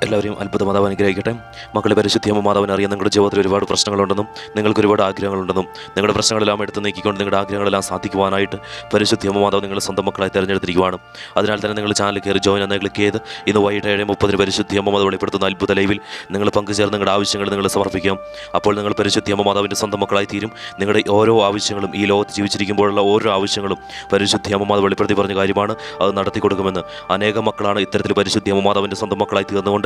എല്ലാവരെയും അത്ഭുത മാതാവ് അനുഗ്രഹിക്കട്ടെ. മക്കളെ, പരിശുദ്ധിയമ്മ മാതാവിനെ അറിയാൻ നിങ്ങളുടെ ജീവിതത്തിൽ ഒരുപാട് പ്രശ്നങ്ങളുണ്ടെന്നും നിങ്ങൾക്ക് ഒരുപാട് ആഗ്രഹങ്ങളുണ്ടെന്നും നിങ്ങളുടെ പ്രശ്നങ്ങളെല്ലാം എടുത്ത് നീക്കിക്കൊണ്ട് നിങ്ങളുടെ ആഗ്രഹങ്ങളെല്ലാം സാധിക്കുവാനായിട്ട് പരിശുദ്ധിയമ്മ മാതാവ് നിങ്ങളെ സ്വന്തം മക്കളായി തിരഞ്ഞെടുത്തിരിക്കുകയാണ്. അതിനാൽ തന്നെ നിങ്ങൾ ചാനൽ കയറി ജോയിൻ എന്ന ക്ലിക്ക് ചെയ്ത് ഇന്ന് വൈകിട്ട് 7:30 പരിശുദ്ധിയമ്മ മാതാവ് വെളിപ്പെടുത്തുന്ന അത്ഭുത ലൈവിൽ നിങ്ങൾ പങ്കുചേർന്ന് നിങ്ങളുടെ ആവശ്യങ്ങൾ നിങ്ങൾ സമർപ്പിക്കാം. അപ്പോൾ നിങ്ങൾ പരിശുദ്ധിയമ്മ മാതാവിൻ്റെ സ്വന്തം മക്കളായി തീരും. നിങ്ങളുടെ ഓരോ ആവശ്യങ്ങളും ഈ ലോകത്ത് ജീവിച്ചിരിക്കുമ്പോഴുള്ള ഓരോ ആവശ്യങ്ങളും പരിശുദ്ധിയമ്മ മാതാവ് വെളിപ്പെടുത്തി പറഞ്ഞ കാര്യമാണ്. അത് നടത്തി കൊടുക്കുമെന്ന് അനേകം മക്കളാണ് ഇത്തരത്തിൽ പരിശുദ്ധിയമ്മ മാതാവിൻ്റെ സ്വന്തം മക്കളായി തീർന്നുകൊണ്ട്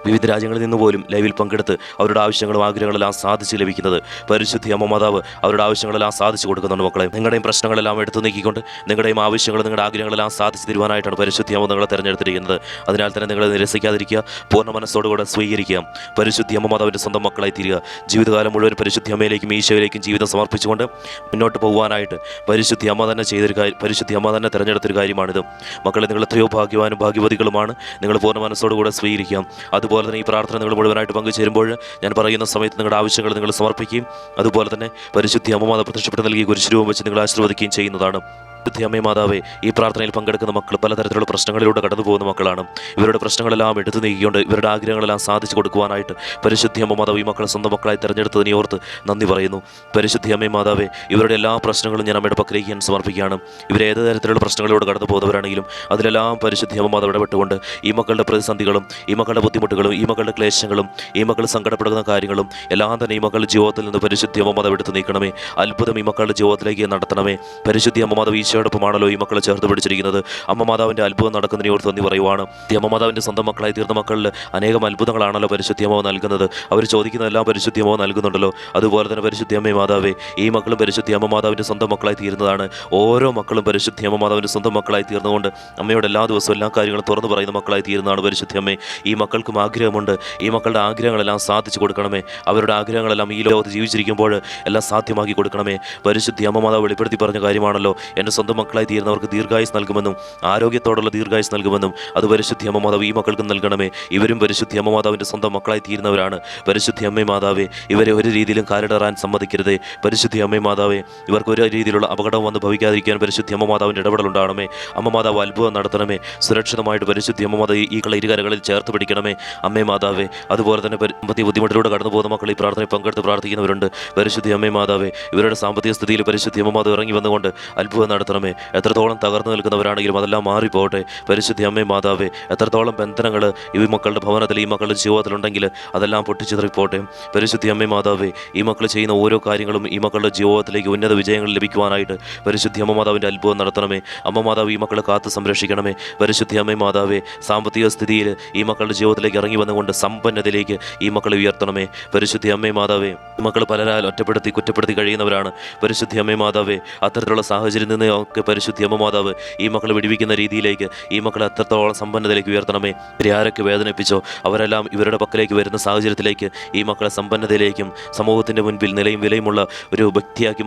വിവിധ രാജ്യങ്ങളിൽ നിന്ന് പോലും ലൈവിൽ പങ്കെടുത്ത് അവരുടെ ആവശ്യങ്ങളും ആഗ്രഹങ്ങളെല്ലാം സാധിച്ച് ലഭിക്കുന്നത്. പരിശുദ്ധി അമ്മ മാതാവ് അവരുടെ ആവശ്യങ്ങളെല്ലാം സാധിച്ചു കൊടുക്കുന്നുണ്ട്. മക്കളെ, നിങ്ങളുടെയും പ്രശ്നങ്ങളെല്ലാം എടുത്തു നീക്കിക്കൊണ്ട് നിങ്ങളുടെയും ആവശ്യങ്ങളും നിങ്ങളുടെ ആഗ്രഹങ്ങളെല്ലാം സാധിച്ചു തരുവാനായിട്ടാണ് പരിശുദ്ധി അമ്മ നിങ്ങളെ തിരഞ്ഞെടുത്തിരിക്കുന്നത്. അതിനാൽ തന്നെ നിങ്ങൾ നിരസിക്കാതിരിക്കുക, പൂർണ്ണ മനസ്സോടുകൂടെ സ്വീകരിക്കുക, പരിശുദ്ധി അമ്മ മാതാവിൻ്റെ സ്വന്തം മക്കളായി തീരുക. ജീവിതകാലം മുഴുവൻ പരിശുദ്ധി അമ്മയിലേക്കും ഈശോയിലേക്കും ജീവിതം സമർപ്പിച്ചുകൊണ്ട് മുന്നോട്ട് പോകുവാനായിട്ട് പരിശുദ്ധി അമ്മ തന്നെ ചെയ്തൊരു കാര്യം, പരിശുദ്ധി അമ്മ തന്നെ തിരഞ്ഞെടുത്തൊരു കാര്യമാണിത്. മക്കളെ, നിങ്ങൾ എത്രയോ ഭാഗ്യവാനും ഭാഗ്യവതികളുമാണ്. നിങ്ങൾ പൂർണ്ണ മനസ്സോടുകൂടെ സ്വീകരിക്കാം. അതുപോലെ തന്നെ ഈ പ്രാർത്ഥന നിങ്ങൾ മുഴുവനായിട്ട് പങ്കുചേരുമ്പോൾ ഞാൻ പറയുന്ന സമയത്ത് നിങ്ങളുടെ ആവശ്യങ്ങൾ നിങ്ങൾ സമർപ്പിക്കുകയും അതുപോലെ തന്നെ പരിശുദ്ധി അമ്മ മാതാവ് പ്രത്യക്ഷപ്പെട്ട് നൽകിയ കുരിശുരൂപം വെച്ച് നിങ്ങൾ ആശീർവദിക്കുകയും ചെയ്യുന്നതാണ്. പരിശുദ്ധി അമ്മേ മാതാവേ, ഈ പ്രാർത്ഥനയിൽ പങ്കെടുക്കുന്ന മക്കൾ പലതരത്തിലുള്ള പ്രശ്നങ്ങളിലൂടെ കടന്നു പോകുന്ന മക്കളാണ്. ഇവരുടെ പ്രശ്നങ്ങളെല്ലാം എടുത്തു നീക്കിക്കൊണ്ട് ഇവരുടെ ആഗ്രഹങ്ങളെല്ലാം സാധിച്ചു കൊടുക്കുവാനായിട്ട് പരിശുദ്ധി അമ്മ മാതാവ് ഈ മക്കളെ സ്വന്തം മക്കളായി തിരഞ്ഞെടുത്തതിനെ ഓർത്ത് നന്ദി പറയുന്നു. പരിശുദ്ധി അമ്മേ മാതാവേ, ഇവരുടെ എല്ലാ പ്രശ്നങ്ങളും ഞാൻ അമ്മയുടെ പക്കലേക്ക് ഞാൻ സമർപ്പിക്കുകയാണ്. ഇവരേത് തരത്തിലുള്ള പ്രശ്നങ്ങളിലൂടെ കടന്നു പോകുന്നവരാണെങ്കിലും അതിലെല്ലാം പരിശുദ്ധി അമ്മ മാതാവ് ഇടപെട്ടുകൊണ്ട് ഈ മക്കളുടെ പ്രതിസന്ധികളും ഈ മക്കളുടെ ബുദ്ധിമുട്ടുകളും ഈ മക്കളുടെ ക്ലേശങ്ങളും ഈ മക്കൾ സങ്കടപ്പെടുന്ന കാര്യങ്ങളും എല്ലാം തന്നെ ഈ മക്കളുടെ ജീവിതത്തിൽ നിന്ന് പരിശുദ്ധി അമ്മ മാതാവ് എടുത്തു നീക്കണമേ. അത്ഭുതം ഈ മക്കളുടെ ജീവിതത്തിലേക്ക് നടത്തണമേ. പരിശുദ്ധി അമ്മ മാതാവ് ഈശോയോടൊപ്പമാണല്ലോ ഈ മക്കളെ ചേർത്ത് പിടിച്ചിരിക്കുന്നത്. അമ്മ മാതാവിൻ്റെ അത്ഭുതം നടക്കുന്നതിനെ ഓർത്ത് നന്ദി പറയുവാണ്. അമ്മ മാതാവിൻ്റെ സ്വന്തം മക്കളായി തീർന്ന മക്കളിൽ അനേകം അത്ഭുതങ്ങളാണല്ലോ പരിശുദ്ധി അമ്മ നൽകുന്നത്. അവർ ചോദിക്കുന്നതെല്ലാം പരിശുദ്ധി അമ്മ നൽകുന്നുണ്ടല്ലോ. അതുപോലെ തന്നെ പരിശുദ്ധി അമ്മേ മാതാവേ, ഈ മക്കളും പരിശുദ്ധി അമ്മ മാതാവിൻ്റെ സ്വന്തം മക്കളായി തീരുന്നതാണ്. ഓരോ മക്കളും പരിശുദ്ധി അമ്മ മാതാവിൻ്റെ സ്വന്തം മക്കളായി തീർന്നുകൊണ്ട് അമ്മയോട് എല്ലാ ദിവസവും എല്ലാ കാര്യങ്ങളും തുറന്നു പറയുന്ന മക്കളായി തീരുന്നതാണ് പരിശുദ്ധി അമ്മേ. ഈ മക്കൾക്കും ആഗ്രഹമുണ്ട്. ഈ മക്കളുടെ ആഗ്രഹങ്ങളെല്ലാം സാധിച്ചു കൊടുക്കണമേ. അവരുടെ ആഗ്രഹങ്ങളെല്ലാം ഈ ലോകത്ത് ജീവിച്ചിരിക്കുമ്പോൾ എല്ലാം സാധ്യമാക്കി കൊടുക്കണമേ. പരിശുദ്ധി അമ്മ മാതാവ് വെളിപ്പെടുത്തി പറഞ്ഞ കാര്യമാണല്ലോ, എൻ്റെ സ്വന്തം മക്കളായി തീരുന്നവർക്ക് ദീർഘായുസ് നൽകുമെന്നും ആരോഗ്യത്തോടുള്ള ദീർഘായുസ് നൽകുമെന്നും. അത് പരിശുദ്ധി അമ്മ മാതാവ് ഈ മക്കൾക്കും നൽകണമേ. ഇവരും പരിശുദ്ധി അമ്മ മാതാവിൻ്റെ സ്വന്തം മക്കളായി തീരുന്നവരാണ്. പരിശുദ്ധി അമ്മേ മാതാവേ, ഇവരെ ഒരു രീതിയിലും കാലിടറാൻ സമ്മതിക്കരുതേ. പരിശുദ്ധി അമ്മേ മാതാവേ, ഇവർക്ക് ഒരു രീതിയിലുള്ള അപകടം വന്ന് ഭവിക്കാതിരിക്കാൻ പരിശുദ്ധി അമ്മ മാതാവിൻ്റെ ഇടപെടലുണ്ടാകണമേ. അമ്മ മാതാവ് അത്ഭുതം നടത്തണമേ. സുരക്ഷിതമായിട്ട് പരിശുദ്ധി അമ്മ മാതാവ് ഈ ഇരുകരകളിൽ ചേർത്ത് പിടിക്കണമേ അമ്മേ മാതാവേ. അതുപോലെ തന്നെ സാമ്പത്തിക ബുദ്ധിമുട്ടിലൂടെ കടന്നു പോകുന്ന മക്കൾ ഈ പ്രാർത്ഥനയിൽ പങ്കെടുത്ത് പ്രാർത്ഥിക്കുന്നവരുണ്ട്. പരിശുദ്ധി അമ്മേ മാതാവേ, ഇവരുടെ സാമ്പത്തിക സ്ഥിതിയിൽ പരിശുദ്ധി അമ്മ മാതാവ് ഇറങ്ങി വന്നുകൊണ്ട് അത്ഭുതം നടത്തണമേ. എത്രത്തോളം തകർന്നു നിൽക്കുന്നവരാണെങ്കിലും അതെല്ലാം മാറിപ്പോട്ടെ. പരിശുദ്ധി അമ്മേ മാതാവേ, എത്രത്തോളം ബന്ധനങ്ങൾ ഈ മക്കളുടെ ഭവനത്തിൽ ഈ മക്കളുടെ ജീവിതത്തിലുണ്ടെങ്കിൽ അതെല്ലാം പൊട്ടിച്ചിതറിപ്പോട്ടെ. പരിശുദ്ധി അമ്മേ മാതാവേ, ഈ മക്കൾ ചെയ്യുന്ന ഓരോ കാര്യങ്ങളും ഈ മക്കളുടെ ജീവിതത്തിലേക്ക് ഉന്നത വിജയങ്ങൾ ലഭിക്കുവാനായിട്ട് പരിശുദ്ധി അമ്മ മാതാവിൻ്റെ അത്ഭുതം നടത്തണമേ. അമ്മ മാതാവ് ഈ മക്കളെ കാത്ത് സംരക്ഷിക്കണമേ. പരിശുദ്ധി അമ്മേ മാതാവേ, സാമ്പത്തിക സ്ഥിതിയിൽ ഈ മക്കളുടെ ജീവിതത്തിലേക്ക് ഇറങ്ങി വന്നുകൊണ്ട് സമ്പന്നതയിലേക്ക് ഈ മക്കളെ ഉയർത്തണമേ. പരിശുദ്ധി അമ്മേ മാതാവേ, ഈ മക്കൾ പലരാൽ ഒറ്റപ്പെടുത്തി കുറ്റപ്പെടുത്തി കഴിയുന്നവരാണ്. പരിശുദ്ധി അമ്മേ മാതാവേ, അത്തരത്തിലുള്ള സാഹചര്യം നിന്ന് ഒക്കെ പരിശുദ്ധി അമ്മ മാതാവ് ഈ മക്കളെ വിടിവിക്കുന്ന രീതിയിലേക്ക് ഈ മക്കളെ അത്രത്തോളം സമ്പന്നതയിലേക്ക് ഉയർത്തണമേ. ഇവരെ ആരൊക്കെ വേദനിപ്പിച്ചോ അവരെല്ലാം ഇവരുടെ പക്കലേക്ക് വരുന്ന സാഹചര്യത്തിലേക്ക് ഈ മക്കളെ സമ്പന്നതയിലേക്കും സമൂഹത്തിൻ്റെ മുൻപിൽ നിലയും വിലയുമുള്ള ഒരു വ്യക്തിയാക്കി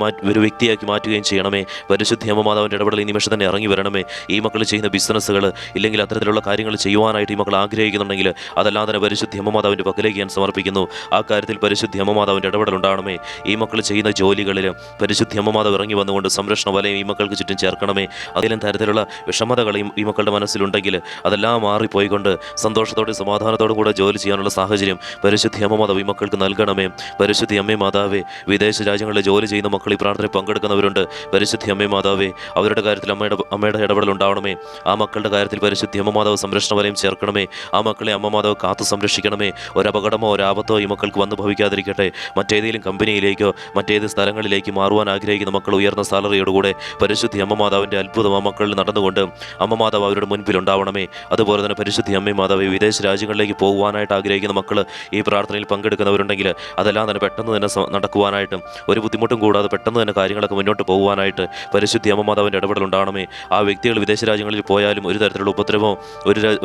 മാറ്റുകയും ചെയ്യണമേ. പരിശുദ്ധി അമ്മ മാതാവിൻ്റെ ഇടപെടൽ ഈ നിമിഷം തന്നെ ഇറങ്ങി വരണമേ. ഈ മക്കൾ ചെയ്യുന്ന ബിസിനസ്സുകൾ ഇല്ലെങ്കിൽ അത്തരത്തിലുള്ള കാര്യങ്ങൾ ചെയ്യുവാനായിട്ട് ഈ മക്കൾ ആഗ്രഹിക്കുന്നുണ്ടെങ്കിൽ അതെല്ലാം തന്നെ പരിശുദ്ധി അമ്മ മാതാവിൻ്റെ പക്കലേക്ക് ഞാൻ സമർപ്പിക്കുന്നു. ആ കാര്യത്തിൽ പരിശുദ്ധി അമ്മ മാതാവിൻ്റെ ഇടപെടൽ ഉണ്ടാകണമേ. ഈ മക്കൾ ചെയ്യുന്ന ജോലികളിൽ പരിശുദ്ധി അമ്മ മാതാവ് ഇറങ്ങി വന്നുകൊണ്ട് സംരക്ഷണ വലയം ഈ മക്കൾക്ക് ചുറ്റും ചേർക്കണമേ. അതിലും തരത്തിലുള്ള വിഷമതകളെയും ഈ മക്കളുടെ മനസ്സിലുണ്ടെങ്കിൽ അതെല്ലാം മാറിപ്പോയിക്കൊണ്ട് സന്തോഷത്തോടെ സമാധാനത്തോടും കൂടെ ജോലി ചെയ്യാനുള്ള സാഹചര്യം പരിശുദ്ധി അമ്മ മാതാവ് ഈ മക്കൾക്ക് നൽകണമേ. പരിശുദ്ധി അമ്മേ മാതാവേ, വിദേശ രാജ്യങ്ങളിൽ ജോലി ചെയ്യുന്ന മക്കൾ ഈ പ്രാർത്ഥനയിൽ പങ്കെടുക്കുന്നവരുണ്ട്. പരിശുദ്ധി അമ്മേ മാതാവേ, അവരുടെ കാര്യത്തിൽ അമ്മയുടെ ഇടപെടൽ ഉണ്ടാവണമേ. ആ മക്കളുടെ കാര്യത്തിൽ പരിശുദ്ധി അമ്മ മാതാവ് സംരക്ഷണ വലയം ചേർക്കണമേ. ആ മക്കളെ അമ്മ മാതാവ് കാത്തു സംരക്ഷിക്കണമേ. ഒരപകടമോ ഒരാപത്തോ ഈ മക്കൾക്ക് വന്ന് ഭവിക്കാതിരിക്കട്ടെ. മറ്റേതെങ്കിലും കമ്പനിയിലേക്കോ മറ്റേത് സ്ഥലങ്ങളിലേക്ക് മാറുവാൻ ആഗ്രഹിക്കുന്ന മക്കൾ ഉയർന്ന സാലറിയോടുകൂടെ പരിശുദ്ധി അമ്മ മാതാവിൻ്റെ അത്ഭുതം ആ മക്കളിൽ നടന്നുകൊണ്ട് അമ്മ മാതാവ് അവരുടെ മുൻപിൽ ഉണ്ടാവണമേ. അതുപോലെ തന്നെ പരിശുദ്ധി അമ്മേ മാതാവ്, വിദേശ രാജ്യങ്ങളിലേക്ക് പോകുവാനായിട്ട് ആഗ്രഹിക്കുന്ന മക്കൾ ഈ പ്രാർത്ഥനയിൽ പങ്കെടുക്കുന്നവരുണ്ടെങ്കിൽ അതെല്ലാം തന്നെ പെട്ടെന്ന് തന്നെ നടക്കുവാനായിട്ടും ഒരു ബുദ്ധിമുട്ടും കൂടാതെ പെട്ടെന്ന് തന്നെ കാര്യങ്ങളൊക്കെ മുന്നോട്ട് പോകുവാനായിട്ട് പരിശുദ്ധി അമ്മ മാതാവിൻ്റെ ഇടപെടൽ ഉണ്ടാകണമേ. ആ വ്യക്തികൾ വിദേശ രാജ്യങ്ങളിൽ പോയാലും ഒരു തരത്തിലുള്ള ഉപദ്രവമോ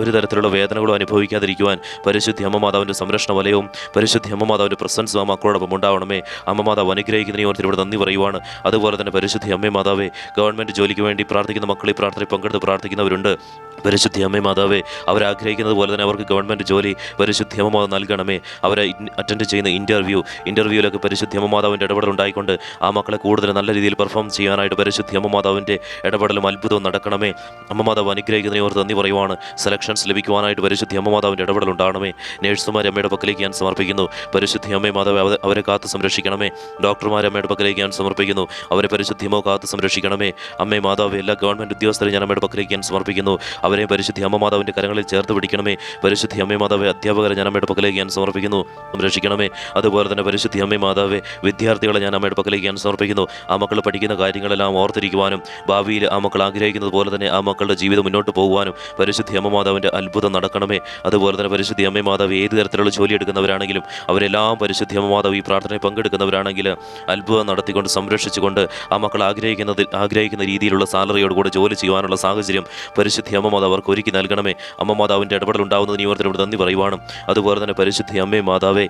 ഒരു തരത്തിലുള്ള വേദനകളോ അനുഭവിക്കാതിരിക്കുവാൻ പരിശുദ്ധി അമ്മ മാതാവിൻ്റെ സംരക്ഷണ വലയവും പരിശുദ്ധി അമ്മ മാതാവിൻ്റെ പ്രസൻസും ആ മക്കളോടൊപ്പം ഉണ്ടാവണമേ. അമ്മ മാതാവ് അനുഗ്രഹിക്കുന്നതിനെ ഓർത്ത് ഇവിടെ നന്ദി പറയുവാണ്. അതുപോലെ തന്നെ പരിശുദ്ധി അമ്മേ മാതാവേ, ഗവൺമെൻറ് ജോലിക്ക് വേണ്ടി പ്രാർത്ഥിക്കുന്ന മക്കൾ ഈ പ്രാർത്ഥനയിൽ പങ്കെടുത്ത് പ്രാർത്ഥിക്കുന്നവരുണ്ട്. പരിശുദ്ധി അമ്മേ മാതാവേ, അവരെ ആഗ്രഹിക്കുന്നത് പോലെ തന്നെ അവർക്ക് ഗവൺമെൻറ് ജോലി പരിശുദ്ധി അമ്മ മാതാവ് നൽകണമേ. അവരെ അറ്റൻഡ് ചെയ്യുന്ന ഇൻ്റർവ്യൂവിലൊക്കെ പരിശുദ്ധി അമ്മ മാതാവിൻ്റെ ഇടപെടൽ ഉണ്ടായിക്കൊണ്ട് ആ മക്കളെ കൂടുതൽ നല്ല രീതിയിൽ പെർഫോം ചെയ്യാനായിട്ട് പരിശുദ്ധി അമ്മ മാതാവിൻ്റെ ഇടപെടലും അത്ഭുതവും നടക്കണമേ. അമ്മ മാതാവ് അനുഗ്രഹിക്കുന്നതിന് ഓർത്ത് നന്ദി പറയുവാണ്. സെലക്ഷൻസ് ലഭിക്കുവാനായിട്ട് പരിശുദ്ധി അമ്മ മാതാവിൻ്റെ ഇടപെടൽ ഉണ്ടാകണമേ. നേഴ്സുമാർ അമ്മയുടെ പക്കലേക്ക് ഞാൻ സമർപ്പിക്കുന്നു. പരിശുദ്ധി അമ്മേ മാതാവ് അവരെ കാത്ത് സംരക്ഷിക്കണമേ. ഡോക്ടർമാർ അമ്മയുടെ പക്കലേക്ക് ഞാൻ സമർപ്പിക്കുന്നു. അവരെ പരിശുദ്ധി അമ്മ കാത്ത് സംരക്ഷിക്കണമേ. അമ്മേ മാതാവ്, എല്ലാ ഗവൺമെൻറ് ഉദ്യോഗസ്ഥരെ ഞാൻ അമ്മയുടെ പക്കലേക്ക് ഞാൻ സമർപ്പിക്കുന്നു. അവരെയും പരിശുദ്ധി അമ്മ മാതാവിൻ്റെ കരങ്ങളിൽ ചേർത്ത് പിടിക്കണമേ. പരിശുദ്ധി അമ്മേ മാതാവെ, അധ്യാപകരെ ഞാൻ അമ്മയുടെ പക്കലേക്ക് ഞാൻ സമർപ്പിക്കുന്നു, സംരക്ഷിക്കണമേ. അതുപോലെ തന്നെ പരിശുദ്ധി അമ്മേ മാതാവെ, വിദ്യാർത്ഥികളെ ഞാൻ അമ്മയുടെ പക്കലേക്ക് ഞാൻ സമർപ്പിക്കുന്നു. ആ മക്കൾ പഠിക്കുന്ന കാര്യങ്ങളെല്ലാം ഓർത്തിരിക്കുവാനും ഭാവിയിൽ ആ മക്കൾ ആഗ്രഹിക്കുന്നത് പോലെ തന്നെ ആ മക്കളുടെ ജീവിതം മുന്നോട്ട് പോകുവാനും പരിശുദ്ധി അമ്മ മാതാവിൻ്റെ അത്ഭുതം നടക്കണമേ. അതുപോലെ തന്നെ പരിശുദ്ധി അമ്മേ മാതാവ്, ഏത് തരത്തിലുള്ള ജോലി എടുക്കുന്നവരാണെങ്കിലും അവരെല്ലാം പരിശുദ്ധി അമ്മ മാതാവ് ഈ പ്രാർത്ഥനയിൽ പങ്കെടുക്കുന്നവരാണെങ്കിൽ അത്ഭുതം നടത്തിക്കൊണ്ട് സംരക്ഷിച്ചുകൊണ്ട് ആ മക്കൾ ആഗ്രഹിക്കുന്ന രീതിയിലുള്ള സാലറിയോടുകൂടെ ജോലി ചെയ്യുവാനുള്ള സാഹചര്യം പരിശുദ്ധി അമ്മ മാതാവ് അവർക്ക് ഒരുക്കി നൽകണമേ. അമ്മ മാതാവിൻ്റെ ഇടപെടൽ ഉണ്ടാകുന്നതിന് ഓർത്തിനോട് നന്ദി പറയുവാണ്. അതുപോലെ തന്നെ പരിശുദ്ധി അമ്മേ മാതാവേ,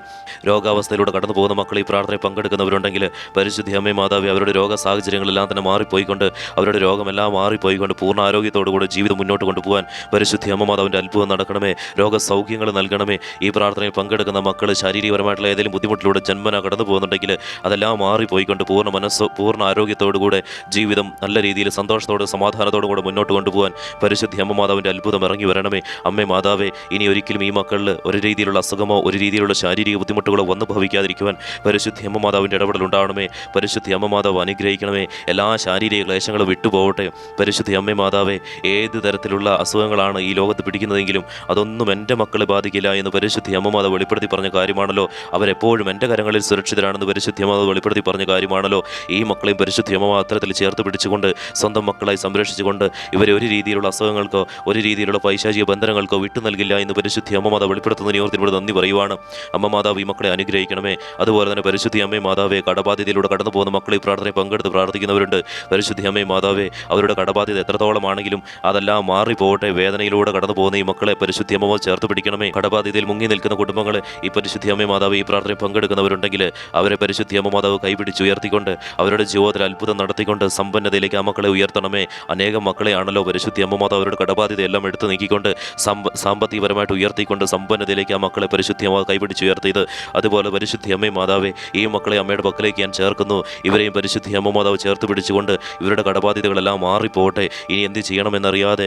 രോഗാവസ്ഥയിലൂടെ കടന്നു പോകുന്ന മക്കൾ ഈ പ്രാർത്ഥനയിൽ പങ്കെടുക്കുന്നവരുണ്ടെങ്കിൽ പരിശുദ്ധി അമ്മേ മാതാവേ, അവരുടെ രോഗ സാഹചര്യങ്ങളെല്ലാം തന്നെ മാറിപ്പോയിക്കൊണ്ട് അവരുടെ രോഗമെല്ലാം മാറിപ്പോയിക്കൊണ്ട് പൂർണ്ണ ആരോഗ്യത്തോടുകൂടി ജീവിതം മുന്നോട്ട് കൊണ്ടുപോകാൻ പരിശുദ്ധി അമ്മ മാതാവിൻ്റെ അത്ഭുതം നടക്കണമേ. രോഗസൗഖ്യങ്ങൾ നൽകണമേ. ഈ പ്രാർത്ഥനയിൽ പങ്കെടുക്കുന്ന മക്കൾ ശാരീരികപരമായിട്ടുള്ള ഏതെങ്കിലും ബുദ്ധിമുട്ടിലൂടെ ജന്മന കടന്നു പോകുന്നുണ്ടെങ്കിൽ അതെല്ലാം മാറിപ്പോയിക്കൊണ്ട് പൂർണ്ണ ആരോഗ്യത്തോടുകൂടെ ജീവിതം നല്ല രീതിയിൽ സന്തോഷത്തോടെ സമാധാനത്തോടു കൂടെ മുന്നോട്ട് കൊണ്ടുപോകാൻ പരിശുദ്ധി അമ്മ മാതാവിൻ്റെ അത്ഭുതം ഇറങ്ങി വരണമേ. അമ്മേ മാതാവേ, ഇനി ഒരിക്കലും ഈ മക്കളിൽ ഒരു രീതിയിലുള്ള അസുഖമോ ഒരു രീതിയിലുള്ള ശാരീരിക ബുദ്ധിമുട്ടുകളോ വന്നു ഭവിക്കാതിരിക്കുവാൻ പരിശുദ്ധി അമ്മ മാതാവിൻ്റെ ഇടപെടൽ ഉണ്ടാവണമേ. പരിശുദ്ധി അമ്മ മാതാവ് അനുഗ്രഹിക്കണമേ. എല്ലാ ശാരീരിക ക്ലേശങ്ങളും വിട്ടുപോകട്ടെ. പരിശുദ്ധി അമ്മേ മാതാവേ, ഏത് തരത്തിലുള്ള അസുഖങ്ങളാണ് ഈ ലോകത്ത് പിടിക്കുന്നതെങ്കിലും അതൊന്നും എൻ്റെ മക്കളെ ബാധിക്കില്ല എന്ന് പരിശുദ്ധി അമ്മ മാതാവ് വെളിപ്പെടുത്തി പറഞ്ഞ കാര്യമാണല്ലോ. അവരെപ്പോഴും എൻ്റെ കരങ്ങളിൽ സുരക്ഷിതരാണെന്ന് പരിശുദ്ധി അമ്മ മാതാവ് വെളിപ്പെടുത്തി പറഞ്ഞ കാര്യമാണല്ലോ. ഈ മക്കളെയും പരിശുദ്ധി അമ്മ അത്തരത്തിൽ ചേർത്ത് പിടിച്ചുകൊണ്ട് സ്വന്തം മക്കളായി സംരക്ഷിച്ചുകൊണ്ട് ഇവരെ ഒരു രീതിയിലുള്ള അസുഖങ്ങൾക്കോ ഒരു രീതിയിലുള്ള പൈശാചിക ബന്ധനങ്ങൾക്കോ വിട്ടു നൽകില്ല എന്ന് പരിശുദ്ധി അമ്മ മാതാവ് വെളിപ്പെടുത്തുന്നതിന് ഓർത്തിനോട് നന്ദി പറയുവാണ്. അമ്മ മാതാവ് ഈ മക്കളെ അനുഗ്രഹിക്കണമേ. അതുപോലെ തന്നെ പരിശുദ്ധി അമ്മേ മാതാവേ, കടബാധ്യതയിലൂടെ കടന്നു പോകുന്ന മക്കൾ ഈ പ്രാർത്ഥനയിൽ പങ്കെടുത്ത് പ്രാർത്ഥിക്കുന്നവരുണ്ട്. പരിശുദ്ധി അമ്മേ മാതാവേ, അവരുടെ കടബാധ്യത എത്രത്തോളമാണെങ്കിലും അതെല്ലാം മാറിപ്പോകട്ടെ. വേദനയിലൂടെ കടന്നു പോകുന്ന ഈ മക്കളെ പരിശുദ്ധി അമ്മ ചേർത്ത് പിടിക്കണമേ. കടബാധ്യതയിൽ മുങ്ങി നിൽക്കുന്ന കുടുംബങ്ങളെ ഈ പരിശുദ്ധി അമ്മേ മാതാവ് ഈ പ്രാർത്ഥനയിൽ പങ്കെടുക്കുന്നവരുണ്ടെങ്കിൽ അവരെ പരിശുദ്ധി അമ്മ മാതാവ് കൈപിടിച്ചുയർത്തിക്കൊണ്ട് അവരുടെ ജീവിതത്തിൽ അത്ഭുതം നടത്തിക്കൊണ്ട് സമ്പന്നതയിലേക്ക് ആ മക്കളെ ഉയർത്തണമേ. അനേകം മക്കളെയാണല്ലോ പരിശുദ്ധി അമ്മ മാതാവ് അവരുടെ കടബാധ്യതയെല്ലാം എടുത്തു നീക്കിക്കൊണ്ട് സാമ്പത്തികപരമായിട്ട് ഉയർത്തിക്കൊണ്ട് സമ്പന്നതയിലേക്ക് ആ മക്കളെ പരിശുദ്ധി അമ്മ കൈപിടിച്ചുയർത്തിയത്. അതുപോലെ പരിശുദ്ധി അമ്മേ മാതാവേ, ഈ മക്കളെ അമ്മയുടെ പക്കലേക്ക് ഞാൻ ചേർക്കുന്നു. ഇവരെയും പരിശുദ്ധി അമ്മ മാതാവ് ചേർത്ത് പിടിച്ചുകൊണ്ട് ഇവരുടെ കടബാധ്യതകളെല്ലാം മാറിപ്പോട്ടെ. ഇനി എന്ത് ചെയ്യണമെന്നറിയാതെ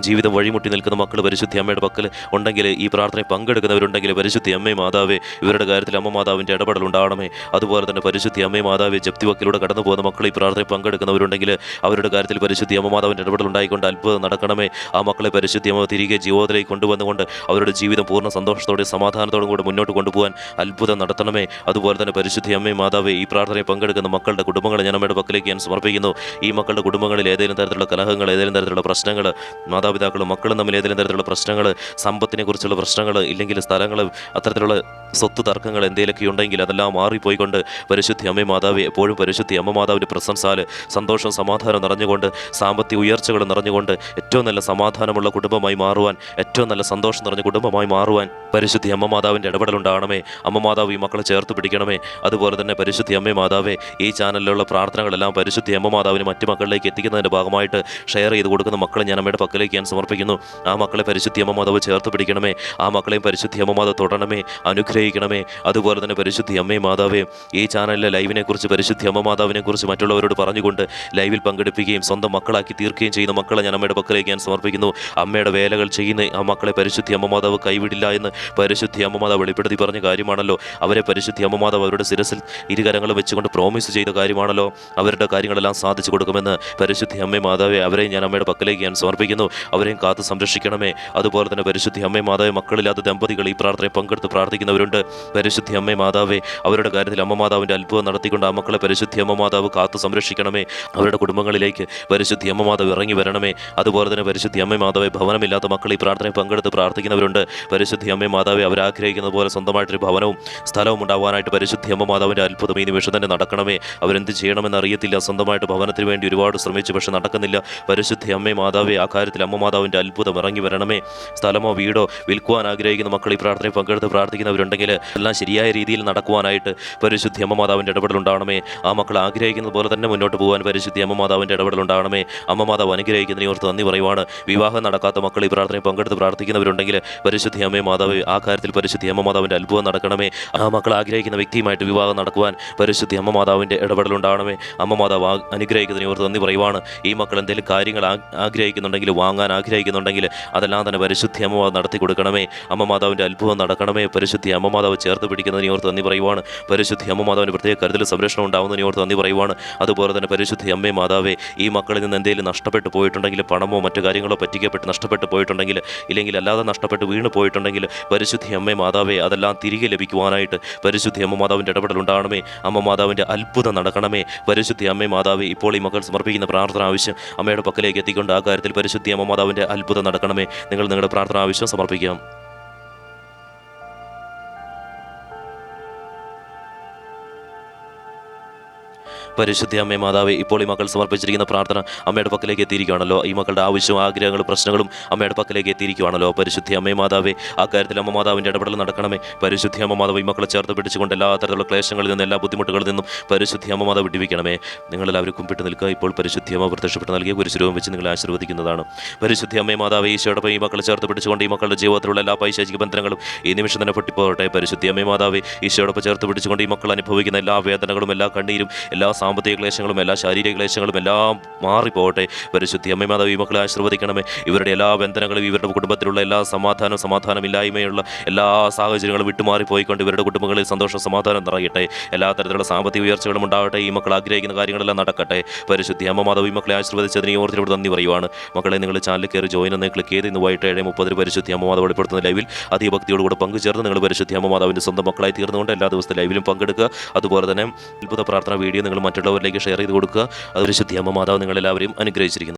ജീവിതം വഴിമുട്ടി നിൽക്കുന്ന മക്കൾ പരിശുദ്ധി അമ്മയുടെ പക്കൽ ഉണ്ടെങ്കിൽ, ഈ പ്രാർത്ഥനയിൽ പങ്കെടുക്കുന്നവരുണ്ടെങ്കിൽ പരിശുദ്ധി അമ്മേ മാതാവേ, ഇവരുടെ കാര്യത്തിൽ അമ്മ മാതാവിൻ്റെ ഇടപെടൽ ഉണ്ടാകണമേ. അതുപോലെ തന്നെ പരിശുദ്ധി അമ്മേ മാതാവേ, ജപ്തി വക്കിലൂടെ കടന്നു പോകുന്ന മക്കൾ ഈ പ്രാർത്ഥനയിൽ പങ്കെടുക്കുന്നവരുണ്ടെങ്കിൽ അവരുടെ കാര്യത്തിൽ പരിശുദ്ധി അമ്മ മാതാവിൻ്റെ ഇടപെടൽ ഉണ്ടായിക്കൊണ്ട് അത്ഭുതം നടക്കണമേ. ആ മക്കളെ പരിശുദ്ധി അമ്മ തിരികെ ജീവിതത്തിലേക്ക് കൊണ്ടുവന്നുകൊണ്ട് അവരുടെ ജീവിതം പൂർണ്ണ സന്തോഷത്തോടെ സമാധാനത്തോടും കൂടെ മുന്നോട്ട് കൊണ്ടുപോകാൻ അത്ഭുതം നടത്തണമേ. അതുപോലെ തന്നെ പരിശുദ്ധി അമ്മേ മാതാവേ, ഈ പ്രാർത്ഥനയിൽ പങ്കെടുക്കുന്ന മക്കളുടെ കുടുംബങ്ങളെ ഞാൻ അമ്മയുടെ പക്കലേക്ക് ഞാൻ സമർപ്പിക്കുന്നു. ഈ മക്കളുടെ കുടുംബങ്ങളിൽ ഏതെങ്കിലും തരത്തിലുള്ള കലഹങ്ങൾ, ഏതെങ്കിലും തരത്തിലുള്ള പ്രശ്നങ്ങൾ, മാതാപിതാക്കളും മക്കളും തമ്മിൽ ഏതെങ്കിലും തരത്തിലുള്ള പ്രശ്നങ്ങൾ, സമ്പത്തിനെ കുറിച്ചുള്ള പ്രശ്നങ്ങൾ, ഇല്ലെങ്കിൽ സ്ഥലങ്ങൾ, അത്തരത്തിലുള്ള സ്വത്ത് തർക്കങ്ങൾ എന്തെങ്കിലുമൊക്കെ ഉണ്ടെങ്കിൽ അതെല്ലാം മാറിപ്പോയിക്കൊണ്ട് പരിശുദ്ധി അമ്മേ മാതാവേ, എപ്പോഴും പരിശുദ്ധി അമ്മ മാതാവിൻ്റെ പ്രശംസാൽ സന്തോഷവും സമാധാനം നിറഞ്ഞുകൊണ്ട് സാമ്പത്തിക ഉയർച്ചകൾ നിറഞ്ഞുകൊണ്ട് ഏറ്റവും നല്ല സമാധാനമുള്ള കുടുംബമായി മാറുവാൻ, ഏറ്റവും നല്ല സന്തോഷം നിറഞ്ഞ കുടുംബമായി മാറുവാൻ പരിശുദ്ധി അമ്മ മാതാവിൻ്റെ ഇടപെടലുണ്ടാകണമേ. അമ്മ മാതാവ് ഈ മക്കളെ ചേർത്ത് പിടിക്കണമേ. അതുപോലെ തന്നെ പരിശുദ്ധി അമ്മേ മാതാവേ, ഈ ചാനലിലുള്ള പ്രാർത്ഥനകളെല്ലാം പരിശുദ്ധി അമ്മ മാതാവിന് മറ്റു മക്കളിലേക്ക് എത്തിക്കുന്നതിൻ്റെ ഭാഗമായിട്ട് ഷെയർ ചെയ്ത് കൊടുക്കുന്ന മക്കളെ ഞാൻ അമ്മയുടെ പക്കലേക്ക് ഞാൻ സമർപ്പിക്കുന്നു. ആ മക്കളെ പരിശുദ്ധി അമ്മ മാതാവ് ചേർത്ത് പിടിക്കണമേ. ആ മക്കളെയും പരിശുദ്ധി അമ്മ മാതാവ് തൊടണമേ, അനുഗ്രഹിക്കണമേ. അതുപോലെ തന്നെ പരിശുദ്ധി അമ്മേ മാതാവേ, ഈ ചാനലിലെ ലൈവിനെക്കുറിച്ച് പരിശുദ്ധി അമ്മ മാതാവിനെക്കുറിച്ച് മറ്റുള്ളവരോട് പറഞ്ഞുകൊണ്ട് ലൈവിൽ പങ്കെടുപ്പിക്കുകയും സ്വന്തം മക്കളാക്കി തീർക്കുകയും ചെയ്യുന്ന മക്കളെ ഞാൻ അമ്മയുടെ പക്കലേക്ക് ഞാൻ സമർപ്പിക്കുന്നു. അമ്മയുടെ വേലകൾ ചെയ്യുന്ന ആ മക്കളെ പരിശുദ്ധി അമ്മ മാതാവ് കൈവിടില്ല എന്ന് പരിശുദ്ധി അമ്മ മാതാവ് വെളിപ്പെടുത്തി പറഞ്ഞ കാര്യമാണല്ലോ. അവരെ പരിശുദ്ധി അമ്മ മാതാവ് അവരുടെ ശിരസിൽ ഇരുകരങ്ങളും വെച്ചുകൊണ്ട് പ്രോമിസ് ചെയ്ത കാര്യമാണല്ലോ. അവരുടെ കാര്യങ്ങളെല്ലാം സാധിച്ചു കൊടുക്കുമെന്ന് പരിശുദ്ധി അമ്മേ മാതാവെ, അവരെയും ഞാൻ അമ്മയുടെ പക്കലേക്ക് ഞാൻ സമർപ്പിക്കുന്നു. അവരെയും കാത്ത് സംരക്ഷിക്കണമേ. അതുപോലെ തന്നെ പരിശുദ്ധി അമ്മേ മാതാവെ, മക്കളില്ലാത്ത ദമ്പതികൾ ഈ പ്രാർത്ഥനയിൽ പങ്കെടുത്ത് പ്രാർത്ഥിക്കുന്നവരുണ്ട്. പരിശുദ്ധി അമ്മേ മാതാവെ, അവരുടെ കാര്യത്തിൽ അമ്മ മാതാവിൻ്റെ അത്ഭുതം നടത്തിക്കൊണ്ട് ആ മക്കളെ പരിശുദ്ധി അമ്മ മാതാവ് കാത്ത് സംരക്ഷിക്കണമേ. അവരുടെ കുടുംബങ്ങളിലേക്ക് പരിശുദ്ധി അമ്മ മാതാവ് ഇറങ്ങി വരണമേ. അതുപോലെ തന്നെ പരിശുദ്ധി അമ്മേ മാതാവെ, ഭവനമില്ലാത്ത മക്കൾ ഈ പ്രാർത്ഥനയിൽ പങ്കെടുത്ത് പ്രാർത്ഥിക്കുന്നവരുണ്ട്. പരിശുദ്ധി അമ്മേ മാതാവെ, അവരാഗ്രഹിക്കുന്നത് പോലെ സ്വന്തമായിട്ടൊരു ഭവനവും സ്ഥലവും ഉണ്ടാവാനായിട്ട് പരിശുദ്ധി അമ്മ മാതാവിൻ്റെ അത്ഭുതം ഈ നിമിഷം തന്നെ നടക്കണമേ. അവരെന്ത് ചെയ്യണമെന്ന് അറിയത്തില്ല, സ്വന്തമായിട്ട് ഭവനത്തിന് വേണ്ടി ഒരുപാട് ശ്രമിച്ചു, പക്ഷെ നടക്കുന്നില്ല. പരിശുദ്ധി അമ്മേ മാതാവെ, ആ കാര്യത്തിൽ അമ്മ മാതാവിൻ്റെ അത്ഭുതം ഇറങ്ങി വരണമേ. സ്ഥലമോ വീടോ വിൽക്കുവാൻ ആഗ്രഹിക്കുന്ന മക്കൾ ഈ പ്രാർത്ഥനയിൽ പങ്കെടുത്ത് പ്രാർത്ഥിക്കുന്നവരുണ്ടെങ്കിൽ എല്ലാം ശരിയായ രീതിയിൽ നടക്കുവാനായിട്ട് പരിശുദ്ധി അമ്മ മാതാവിൻ്റെ ഇടപെടൽ ഉണ്ടാവണമേ. ആ മക്കൾ ആഗ്രഹിക്കുന്നത് പോലെ തന്നെ മുന്നോട്ട് പോകാൻ നടക്കുവാൻ പരിശുദ്ധി അമ്മ മാതാവിൻ്റെ ഇടപെടലുണ്ടാകണമേ. അമ്മ മാതാവ് അനുഗ്രഹിക്കുന്നതിനെ ഓർത്ത് നന്ദി പറയുവാണ്. വിവാഹം നടക്കാത്ത മക്കൾ ഈ പ്രാർത്ഥനയിൽ പങ്കെടുത്ത് പ്രാർത്ഥിക്കുന്നവരുണ്ടെങ്കിൽ പരിശുദ്ധി അമ്മേ മാതാവ് ആ കാര്യത്തിൽ പരിശുദ്ധി അമ്മ മാതാവിൻ്റെ അത്ഭുതം നടക്കണമേ. ആ മക്കൾ ആഗ്രഹിക്കുന്ന വ്യക്തിയുമായിട്ട് വിവാഹം നടക്കുവാൻ പരിശുദ്ധി അമ്മ മാതാവിൻ്റെ ഇടപെടലുണ്ടാകണമേ. അമ്മ മാതാവ് അനുഗ്രഹിക്കുന്നതിനെ ഓർത്ത് നന്ദി പറയുവാണ്. ഈ മക്കൾ എന്തെങ്കിലും കാര്യങ്ങൾ ആഗ്രഹിക്കുന്നുണ്ടെങ്കിൽ, വാങ്ങാൻ ആഗ്രഹിക്കുന്നുണ്ടെങ്കിൽ അതെല്ലാം തന്നെ പരിശുദ്ധി അമ്മ മാതാവ് നടത്തി കൊടുക്കണമേ. അമ്മ മാതാവിൻ്റെ അത്ഭുതം നടക്കണമേ. പരിശുദ്ധി അമ്മ മാതാവ് ചേർത്ത് പിടിക്കുന്നതിനെ ഓർത്ത് നന്ദി പറയുവാണ്. പരിശുദ്ധി അമ്മ മാതാവിൻ്റെ പ്രത്യേക കരുതൽ സംരക്ഷണം ഉണ്ടാകുന്നതിനെ ഓർത്ത് നന്ദി പറയുവാണ്. അതുപോലെ തന്നെ പരിശുദ്ധി അമ്മേ മാതാവേ, ഈ മക്കളിൽ നിന്ന് എന്തെങ്കിലും നഷ്ടപ്പെട്ടു പോയിട്ടുണ്ടെങ്കിൽ, പണമോ മറ്റു കാര്യങ്ങളോ പറ്റിക്കപ്പെട്ട് നഷ്ടപ്പെട്ടു പോയിട്ടുണ്ടെങ്കിൽ, ഇല്ലെങ്കിൽ അല്ലാതെ നഷ്ടപ്പെട്ട് വീണ് പോയിട്ടുണ്ടെങ്കിൽ പരിശുദ്ധി അമ്മേ മാതാവേ, അതെല്ലാം തിരികെ ലഭിക്കുവാനായിട്ട് പരിശുദ്ധി അമ്മ മാതാവിൻ്റെ ഇടപെടലുണ്ടാകണമേ. അമ്മ മാതാവിൻ്റെ അത്ഭുതം നടക്കണമേ. പരിശുദ്ധി അമ്മേ മാതാവേ, ഇപ്പോൾ ഈ മക്കൾ സമർപ്പിക്കുന്ന പ്രാർത്ഥന ആവശ്യം അമ്മയുടെ പക്കലേക്ക് എത്തിക്കൊണ്ട് ആ കാര്യത്തിൽ പരിശുദ്ധി അമ്മ മാതാവിൻ്റെ അത്ഭുതം നടക്കണമേ. നിങ്ങൾ നിങ്ങളുടെ പ്രാർത്ഥന ആവശ്യം സമർപ്പിക്കാം. പരിശുദ്ധ അമ്മേ മാതാവേ, ഇപ്പോൾ ഈ മക്കൾ സമർപ്പിച്ചിരിക്കുന്ന പ്രാർത്ഥന അമ്മയുടെ പക്കലേക്ക് എത്തിയിരിക്കുകയാണല്ലോ. ഈ മക്കളുടെ ആവശ്യവും ആഗ്രഹങ്ങളും പ്രശ്നങ്ങളും അമ്മയുടെ പക്കലേക്ക് എത്തിയിരിക്കുകയാണല്ലോ. പരിശുദ്ധ അമ്മേ മാതാവേ, ആ കാര്യത്തിൽ അമ്മ മാതാവിൻ്റെ ഇടപെടൽ നടക്കണമേ. പരിശുദ്ധ അമ്മ മാതാവ് ഈ മക്കളെ ചേർത്ത് പിടിച്ചുകൊണ്ട് എല്ലാ തരത്തിലുള്ള ക്ലേശങ്ങളിൽ നിന്നും, എല്ലാ ബുദ്ധിമുട്ടുകളിൽ നിന്നും പരിശുദ്ധ അമ്മ മാതാവ് വിടുവിക്കണമേ. നിങ്ങളെല്ലാവരും കുമ്പിട്ട് നിൽക്കുക. ഇപ്പോൾ പരിശുദ്ധ അമ്മ പ്രത്യക്ഷപ്പെട്ട് നൽകിയ കുരിശുരൂപം വെച്ച് നിങ്ങളെ ആശീർവദിക്കുന്നതാണ്. പരിശുദ്ധ അമ്മേ മാതാവേ, ഈശോടൊപ്പം ഈ മക്കളെ ചേർത്ത് പിടിച്ചുകൊണ്ട് ഈ മക്കളുടെ ജീവിതത്തിലുള്ള എല്ലാ പൈശാചിക ബന്ധനങ്ങളും ഈ നിമിഷം തന്നെ പൊട്ടിപ്പോകട്ടെ. പരിശുദ്ധ അമ്മേ മാതാവേ, ഈശോടൊപ്പം ചേർത്ത് പിടിച്ചുകൊണ്ട് ഈ മക്കൾ അനുഭവിക്കുന്ന എല്ലാ വേദനകളും, എല്ലാ കണ്ണീരും, എല്ലാ സാമ്പത്തിക ക്ലേശങ്ങളും, എല്ലാ ശാരീരിക ക്ലേശങ്ങളും എല്ലാം മാറിപ്പോകട്ടെ. പരിശുദ്ധി അമ്മ മാതാവ് ഈ മക്കളെ ആശീർവദിക്കണമേ. ഇവരുടെ എല്ലാ ബന്ധനങ്ങളും, ഇവരുടെ കുടുംബത്തിലുള്ള എല്ലാ സമാധാനമില്ലായ്മയുള്ള എല്ലാ സാഹചര്യങ്ങളും വിട്ടുമാറിപ്പോയിക്കൊണ്ട് ഇവരുടെ കുടുംബങ്ങളിൽ സന്തോഷം, സമാധാനം നിറയട്ടെ. എല്ലാ തരത്തിലുള്ള സാമ്പത്തിക ഉയർച്ചകളും ഉണ്ടാകട്ടെ. ഈ മക്കൾ ആഗ്രഹിക്കുന്ന കാര്യങ്ങളെല്ലാം നടക്കട്ടെ. പരിശുദ്ധി അമ്മ മാതാവ് ഈ മക്കളെ ആശീർവദിച്ചതിന് ഓർത്തിനോട് നന്ദി പറയുവാണ്. മക്കളെ, നിങ്ങൾ ചാനലിൽ കയറി ജോയിൻ എന്ന് ക്ലിക്ക് ചെയ്ത് ഇന്ന് വൈകിട്ട് 7:30 പരിശുദ്ധി അമ്മ മാതാവ് വെളിപ്പെടുത്തുന്ന ലൈവിൽ അതിഭക്തിയോടുകൂടെ പങ്കുചേർന്ന് നിങ്ങൾ പരിശുദ്ധി അമ്മ മാതാവിൻ്റെ സ്വന്തം മക്കളായി തീർന്നുകൊണ്ട് എല്ലാ ദിവസത്തെ ലൈവിലും പങ്കെടുക്കുക. അതുപോലെ തന്നെ അത്ഭുത പ്രാർത്ഥന വീഡിയോ നിങ്ങൾ മറ്റുള്ളവരിലേക്ക് ഷെയർ ചെയ്ത് കൊടുക്കുക. അത് പരിശുദ്ധി അമ്മ മാതാവ് നിങ്ങളെല്ലാവരെയും അനുഗ്രഹിച്ചിരിക്കുന്നു.